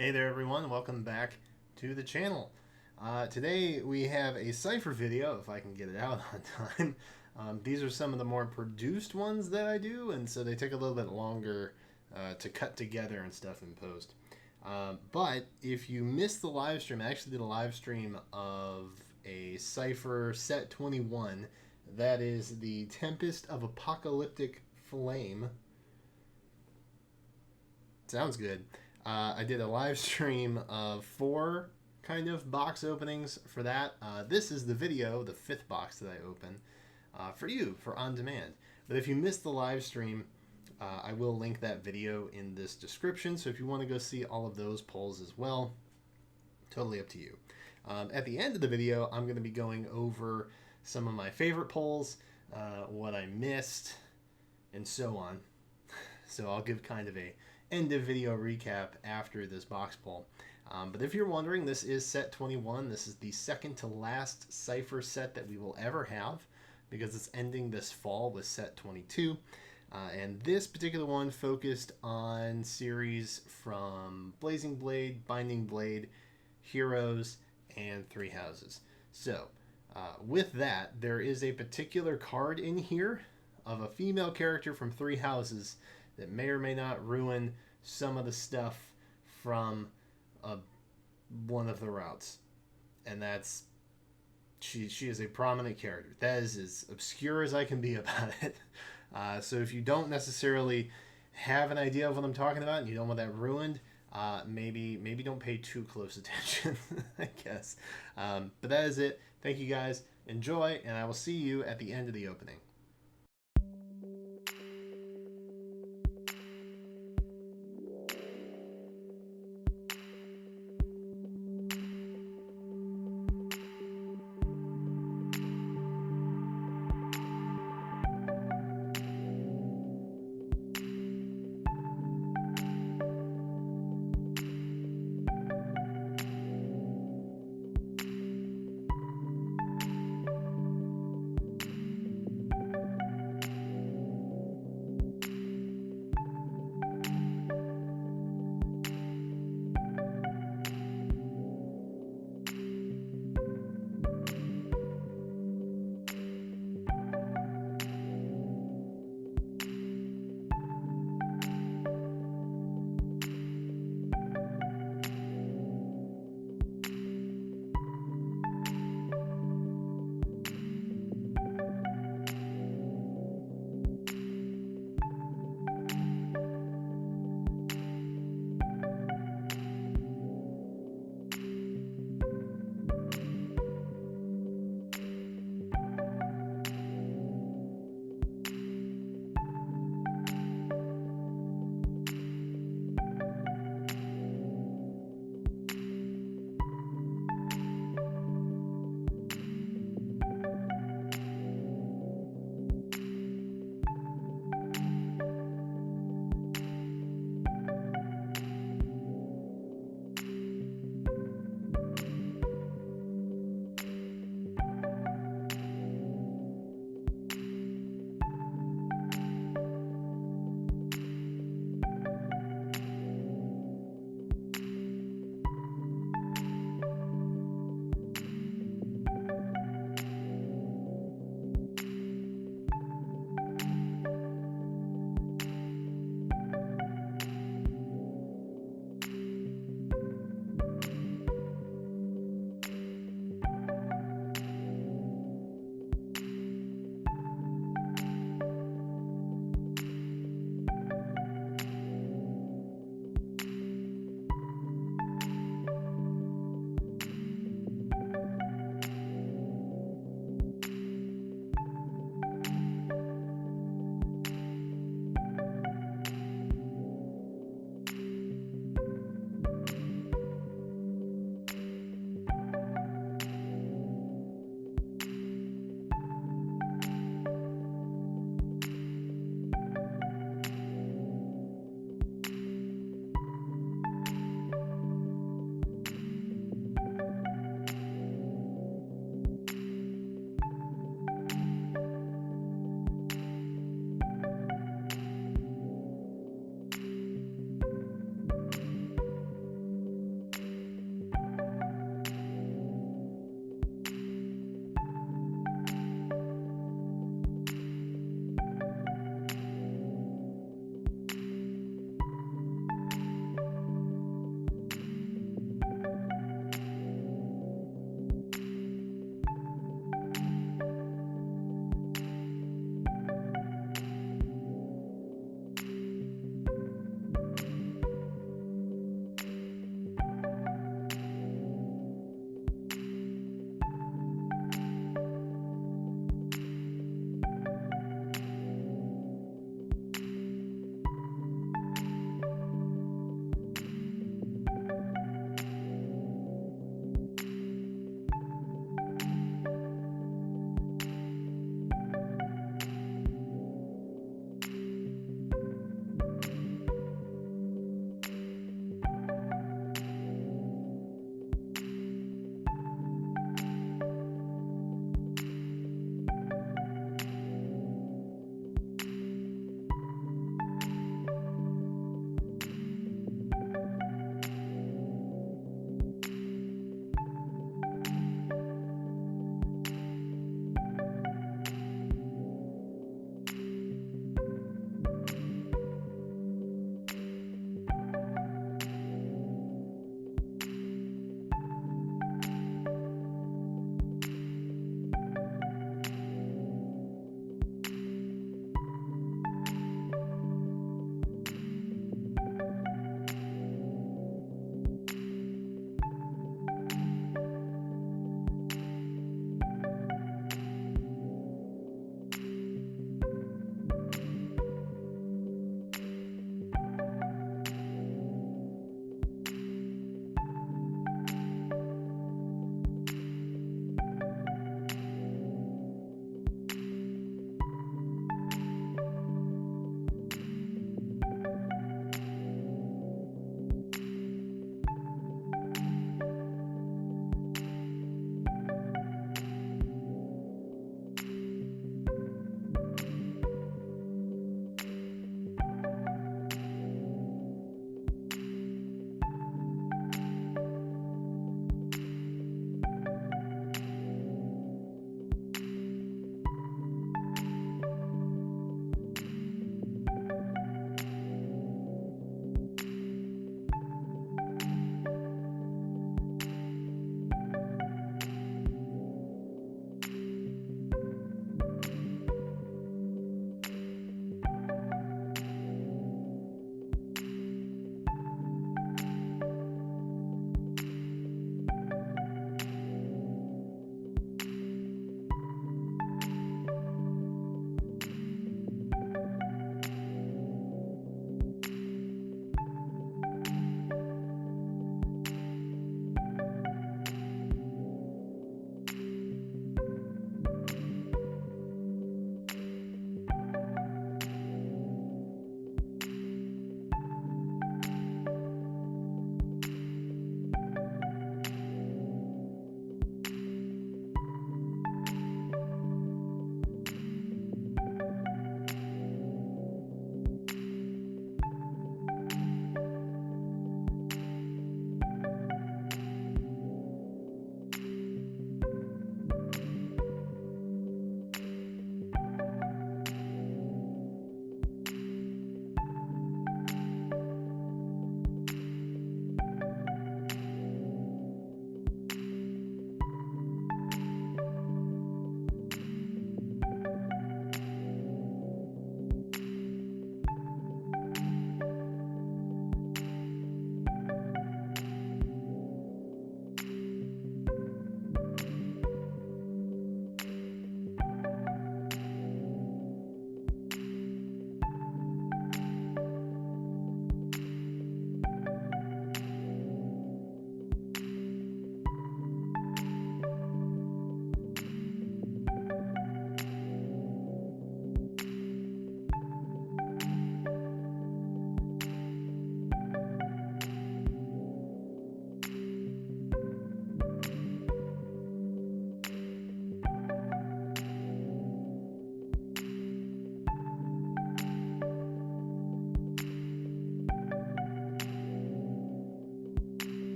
Hey there everyone, welcome back to the channel. Today we have a Cipher video, if I can get it out on time. These are some of the more produced ones that I do, and so they take a little bit longer to cut together and stuff in post. But if you missed the live stream, I actually did a live stream of a Cipher set 21. That is the Tempest of Apocalyptic Flame. Sounds good. I did a live stream of 4 kind of box openings for that. This is the video, the 5th box that I open for you, for on demand. But if you missed the live stream, I will link that video in this description. So if you want to go see all of those polls as well, totally up to you. At the end of the video, I'm going to be going over some of my favorite polls, what I missed, and so on. So I'll give kind of a end of video recap after this box pull. But if you're wondering, this is set 21. This is the second to last Cipher set that we will ever have, because it's ending this fall with set 22. And this particular one focused on series from Blazing Blade, Binding Blade, Heroes, and Three Houses. So with that, there is a particular card in here of a female character from Three Houses that may or may not ruin some of the stuff from one of the routes. And that's, she is a prominent character. That is as obscure as I can be about it. So if you don't necessarily have an idea of what I'm talking about and you don't want that ruined, maybe don't pay too close attention, I guess. But that is it. Thank you guys. Enjoy, and I will see you at the end of the opening.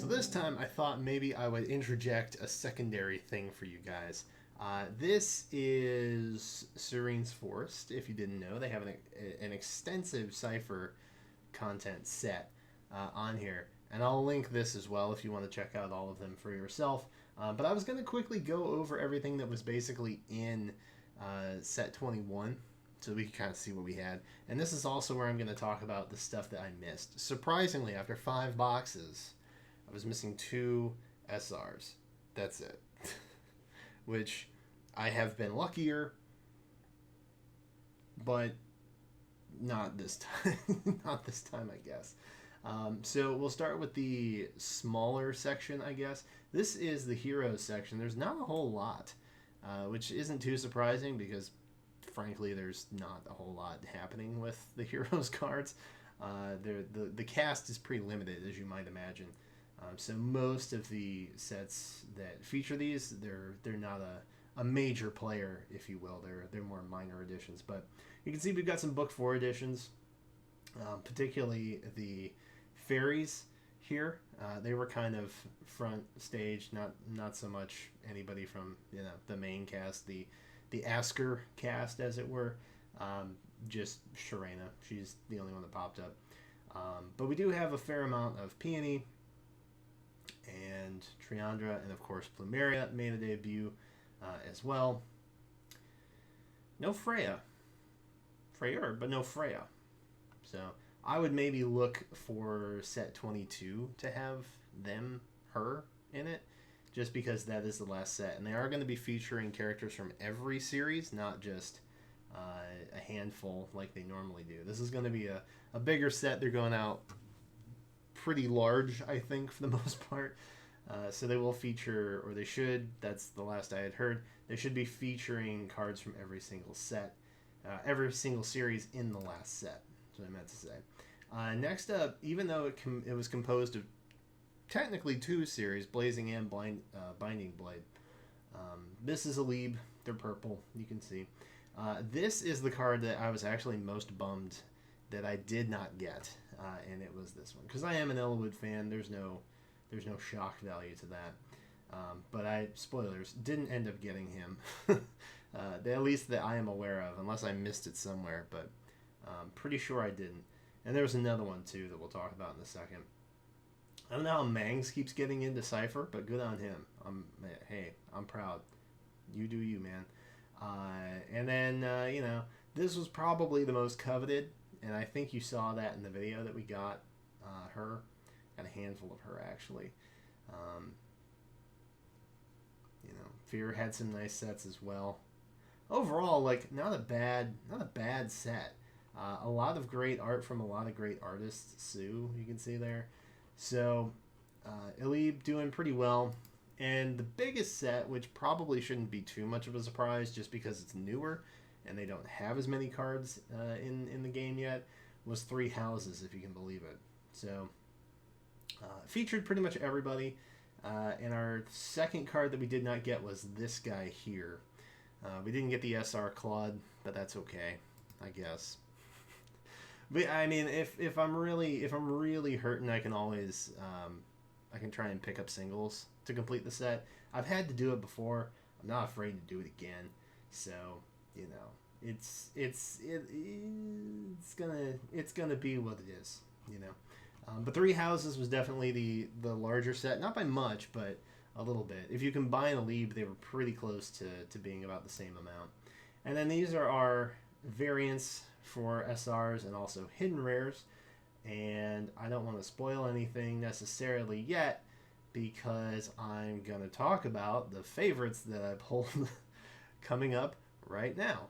So this time I thought maybe I would interject a secondary thing for you guys. This is Serene's Forest. If you didn't know, they have an extensive Cipher content set on here. And I'll link this as well if you want to check out all of them for yourself. But I was going to quickly go over everything that was basically in set 21 so we can kind of see what we had. And this is also where I'm going to talk about the stuff that I missed. Surprisingly, after 5 boxes, I was missing 2 SRs. That's it. Which I have been luckier, but not this time. Not this time, I guess. So we'll start with the smaller section, I guess. This is the Heroes section. There's not a whole lot, which isn't too surprising because, frankly, there's not a whole lot happening with the Heroes cards. The cast is pretty limited, as you might imagine. So most of the sets that feature these, they're not a major player, if you will. They're more minor editions. But you can see we've got some Book 4 editions, particularly the Fairies here. They were kind of front stage, not so much anybody from the main cast, the Asker cast, as it were. Just Sharena. She's the only one that popped up. But we do have a fair amount of Peony and Triandra, and of course Plumeria made a debut as well. No Freya. Freyr, but no Freya. So I would maybe look for set 22 to have her in it, just because that is the last set. And they are going to be featuring characters from every series, not just a handful like they normally do. This is going to be a bigger set. They're going out pretty large, I think, for the most part. So they will feature, or they should, that's the last I had heard, they should be featuring cards from every single set, every single series in the last set. That's what I meant to say. Next up, even though it was composed of technically 2 series, Blazing and Binding Blade, this is a Lieb. They're purple, you can see. This is the card that I was actually most bummed that I did not get, and it was this one. Because I am an Elwood fan, there's no shock value to that. But spoilers, didn't end up getting him. At least that I am aware of, unless I missed it somewhere, but pretty sure I didn't. And there's another one, too, that we'll talk about in a second. I don't know how Mangs keeps getting into Cipher, but good on him. Hey, I'm proud. You do you, man. And then, this was probably the most coveted, and I think you saw that in the video that we got her. Got a handful of her, actually. Fear had some nice sets as well. Overall, not a bad set. A lot of great art from a lot of great artists. Sue, you can see there. So, Elib doing pretty well. And the biggest set, which probably shouldn't be too much of a surprise just because it's newer and they don't have as many cards in the game yet, was 3 Houses, if you can believe it. So, featured pretty much everybody. And our second card that we did not get was this guy here. We didn't get the SR Claude, but that's okay, I guess. But I mean, if I'm really hurting, I can always I can try and pick up singles to complete the set. I've had to do it before. I'm not afraid to do it again. So it's gonna be what it is. But 3 Houses was definitely the larger set, not by much, but a little bit. If you combine a Lieb, they were pretty close to being about the same amount. And then these are our variants for SRs and also hidden rares. And I don't want to spoil anything necessarily yet because I'm going to talk about the favorites that I pulled coming up right now.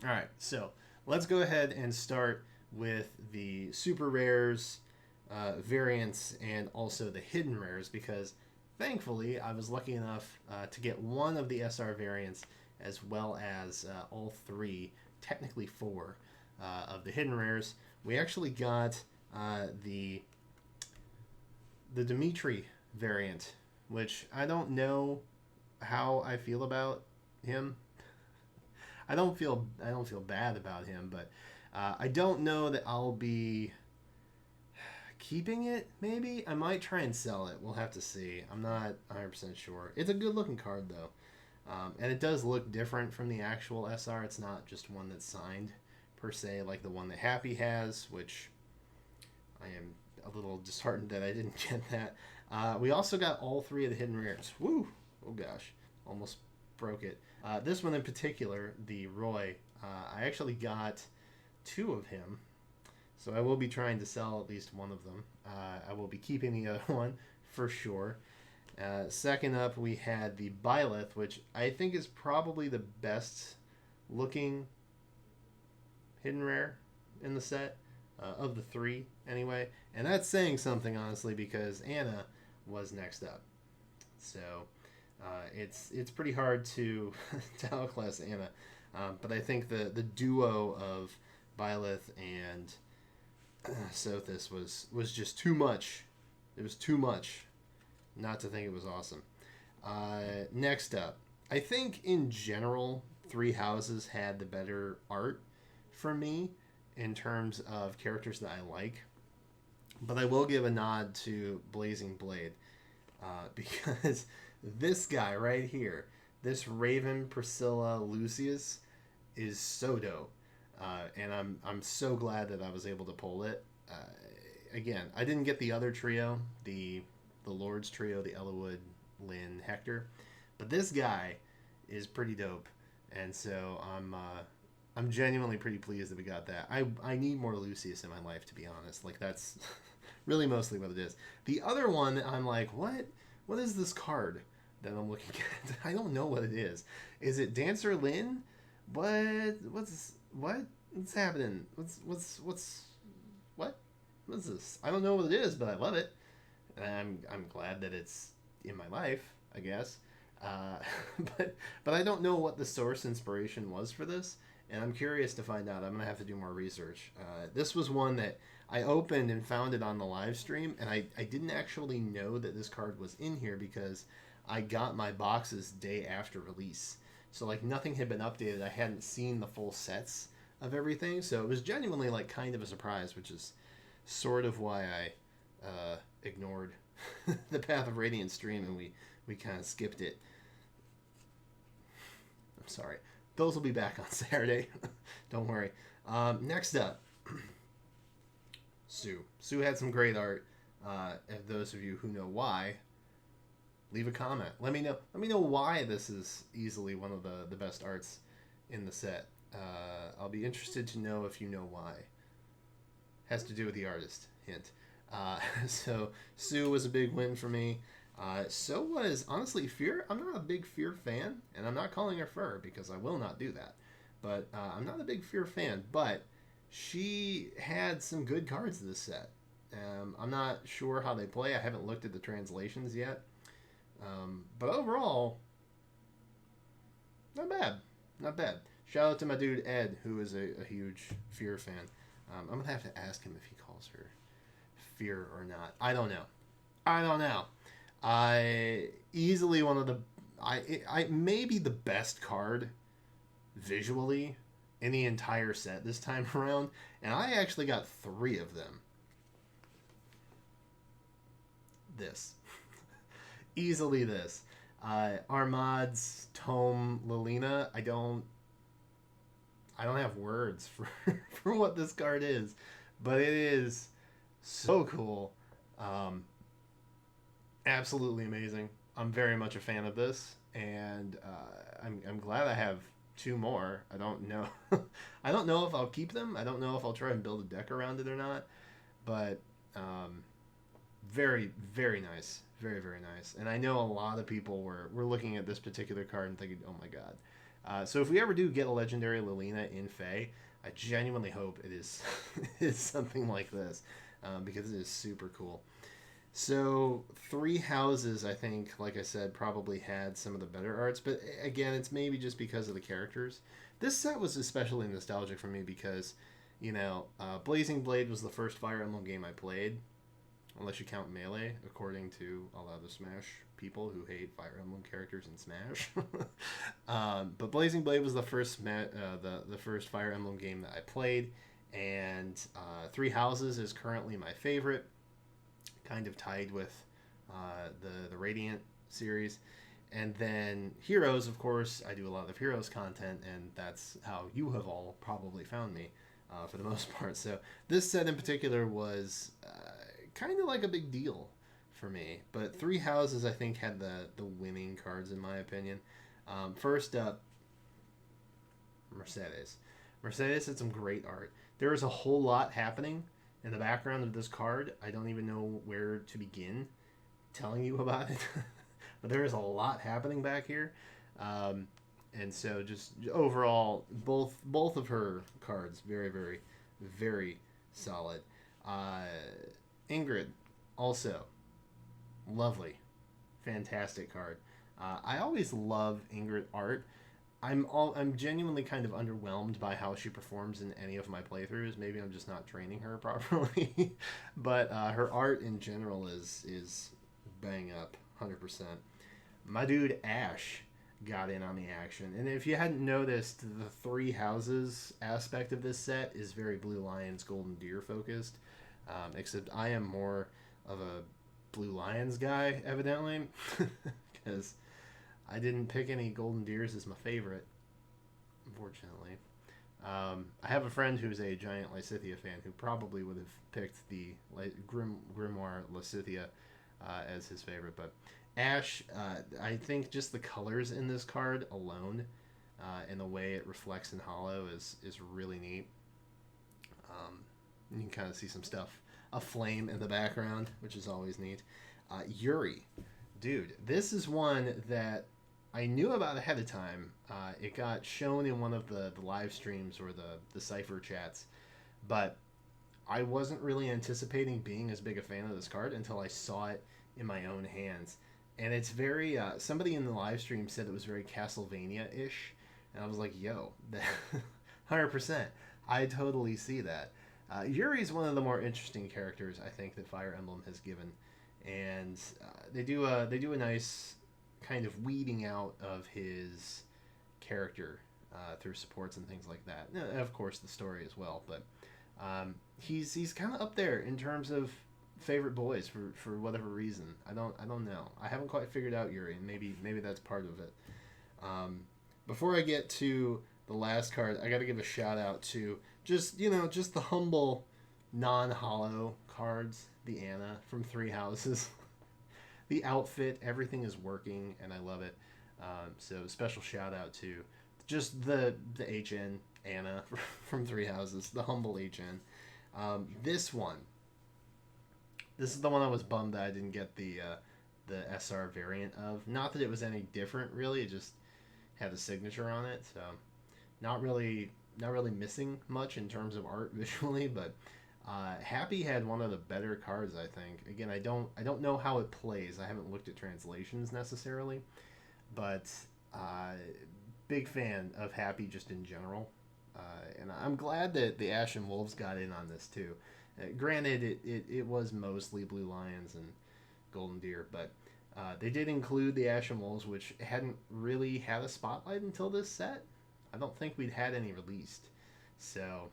All right, so let's go ahead and start with the super rares, variants, and also the hidden rares, because thankfully I was lucky enough to get one of the SR variants as well as all 3, technically 4, of the hidden rares. We actually got the Dimitri variant, which I don't know how I feel about him. I don't feel bad about him, but I don't know that I'll be keeping it, maybe. I might try and sell it. We'll have to see. I'm not 100% sure. It's a good looking card, though. And it does look different from the actual SR. It's not just one that's signed, per se, like the one that Happy has, which I am a little disheartened that I didn't get that. We also got all 3 of the hidden rares. Woo! Oh, gosh. Almost broke it. This one in particular, the Roy, I actually got 2 of him. So I will be trying to sell at least one of them. I will be keeping the other one for sure. Second up, we had the Byleth, which I think is probably the best looking hidden rare in the set, of the 3 anyway. And that's saying something, honestly, because Anna was next up. So it's pretty hard to outclass Anna. But I think the duo of Byleth and Sothis was just too much. It was too much not to think it was awesome. Next up, I think in general, Three Houses had the better art for me in terms of characters that I like. But I will give a nod to Blazing Blade, because this guy right here, this Raven Priscilla Lucius, is so dope. And I'm so glad that I was able to pull it. Again, I didn't get the other trio, the Lord's trio, the Ellawood, Lynn, Hector, but this guy is pretty dope, and so I'm genuinely pretty pleased that we got that. I need more Lucius in my life, to be honest. Like, that's really mostly what it is. The other one, I'm like, what is this card that I'm looking at? I don't know what it is. Is it Dancer Lynn? What's happening? What's this? I don't know what it is, but I love it. And I'm glad that it's in my life, I guess. But I don't know what the source inspiration was for this, and I'm curious to find out. I'm gonna have to do more research. This was one that I opened and found it on the live stream, and I didn't actually know that this card was in here because I got my boxes day after release. So like nothing had been updated. I hadn't seen the full sets of everything, so it was genuinely like kind of a surprise, which is sort of why I ignored the Path of Radiant stream and we kind of skipped it. I'm sorry. Those will be back on Saturday. Don't worry. Next up, Sue. Sue had some great art. And those of you who know why, leave a comment. Let me know why this is easily one of the best arts in the set. I'll be interested to know if you know why. Has to do with the artist. Hint. So Sue was a big win for me. So was, honestly, Fear. I'm not a big Fear fan, and I'm not calling her Fur because I will not do that. But I'm not a big Fear fan, but she had some good cards in this set. I'm not sure how they play. I haven't looked at the translations yet. But overall, not bad. Not bad. Shout out to my dude Ed, who is a huge Fear fan. I'm going to have to ask him if he calls her Fear or not. I don't know. Easily one of the... I maybe the best card visually in the entire set this time around. And I actually got 3 of them. This. Easily this. Armad's Tome Lilina. I don't have words for what this card is, but it is so cool. Absolutely amazing. I'm very much a fan of this, and I'm glad I have 2 more. I don't know. I don't know if I'll keep them. I don't know if I'll try and build a deck around it or not, but very, very nice. Very, very nice. And I know a lot of people were looking at this particular card and thinking, oh my god. So if we ever do get a legendary Lilina in Fae, I genuinely hope it is something like this, because it is super cool. So Three Houses, I think, like I said, probably had some of the better arts, but again, it's maybe just because of the characters. This set was especially nostalgic for me because, Blazing Blade was the first Fire Emblem game I played, unless you count Melee, according to a lot of the Smash people who hate Fire Emblem characters in Smash. But Blazing Blade was the first the first Fire Emblem game that I played, and Three Houses is currently my favorite. kind of tied with the Radiant series. And then Heroes, of course, I do a lot of Heroes content, and that's how you have all probably found me for the most part. So this set in particular was kind of like a big deal for me. But Three Houses, I think, had the winning cards, in my opinion. First up, Mercedes. Mercedes had some great art. There is a whole lot happening in the background of this card. I don't even know where to begin telling you about it. But there is a lot happening back here. And so just overall, both of her cards, very, very, very solid. Ingrid, also, lovely. Fantastic card. I always love Ingrid art. I'm genuinely kind of underwhelmed by how she performs in any of my playthroughs. Maybe I'm just not training her properly. But her art in general is bang up, 100%. My dude Ash got in on the action. And if you hadn't noticed, the Three Houses aspect of this set is very Blue Lions, Golden Deer focused. Except I am more of a Blue Lions guy, evidently. Because I didn't pick any Golden Deers as my favorite, unfortunately. I have a friend who's a giant Lysithea fan who probably would have picked the Grimoire Lysithea as his favorite. But Ash, I think just the colors in this card alone and the way it reflects in holo is really neat. You can kind of see some stuff, a flame in the background, which is always neat. Yuri. Dude, this is one that I knew about ahead of time. It got shown in one of the live streams or the Cipher chats, but I wasn't really anticipating being as big a fan of this card until I saw it in my own hands. And it's very, somebody in the live stream said it was very Castlevania-ish, and I was like, yo, 100%. I totally see that. Yuri's one of the more interesting characters, I think, that Fire Emblem has given. And they do a nice kind of weeding out of his character through supports and things like that. And of course, the story as well. But he's kind of up there in terms of favorite boys for whatever reason. I don't know. I haven't quite figured out Yuri, and maybe that's part of it. Before I get to the last card, I got to give a shout out to just the humble non-holo cards. The Anna from Three Houses. The outfit, everything is working, and I love it. So special shout out to just the HN Anna from Three Houses, the humble HN. This is the one I was bummed that I didn't get the SR variant of. Not that it was any different, really. It just had a signature on it, so not really missing much in terms of art visually, but. Happy had one of the better cards, I think. Again, I don't know how it plays. I haven't looked at translations necessarily, but big fan of Happy just in general. And I'm glad that the Ashen Wolves got in on this too. Granted, it was mostly Blue Lions and Golden Deer, but they did include the Ashen Wolves, which hadn't really had a spotlight until this set. I don't think we'd had any released, so.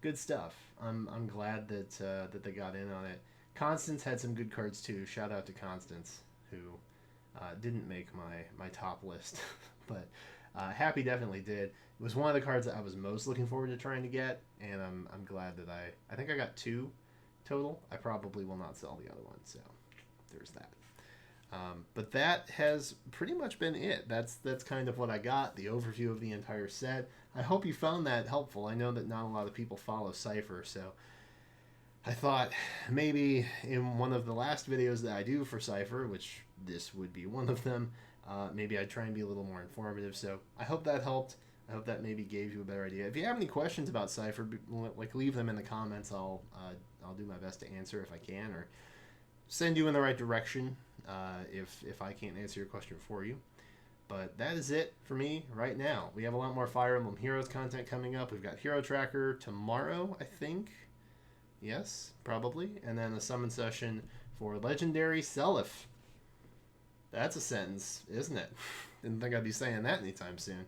Good stuff. I'm glad that they got in on it. Constance had some good cards too. Shout out to Constance, who didn't make my top list, but Happy definitely did. It was one of the cards that I was most looking forward to trying to get, and I'm glad that I think I got 2 total. I probably will not sell the other one, so there's that. But that has pretty much been it. That's kind of what I got, the overview of the entire set. I hope you found that helpful. I know that not a lot of people follow Cipher, so I thought maybe in one of the last videos that I do for Cipher, which this would be one of them, maybe I'd try and be a little more informative. So I hope that helped. I hope that maybe gave you a better idea. If you have any questions about Cipher, leave them in the comments. I'll do my best to answer if I can, or send you in the right direction if I can't answer your question for you. But that is it for me right now. We have a lot more Fire Emblem Heroes content coming up. We've got Hero Tracker tomorrow, I think. Yes, probably. And then a summon session for Legendary Seliph. That's a sentence, isn't it? Didn't think I'd be saying that anytime soon.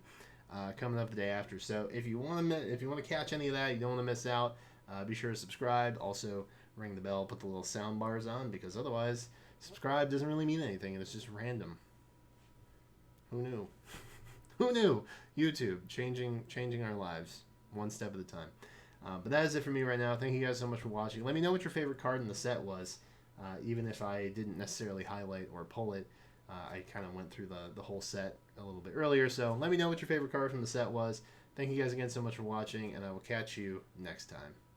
Coming up the day after. So if you want to catch any of that, you don't want to miss out, be sure to subscribe. Also, ring the bell, put the little sound bars on, because otherwise subscribe doesn't really mean anything and it's just random. Who knew? Who knew? YouTube changing our lives one step at a time. But that is it for me right now. Thank you guys so much for watching. Let me know what your favorite card in the set was, even if I didn't necessarily highlight or pull it. I kind of went through the whole set a little bit earlier, so let me know what your favorite card from the set was. Thank you guys again so much for watching, and I will catch you next time.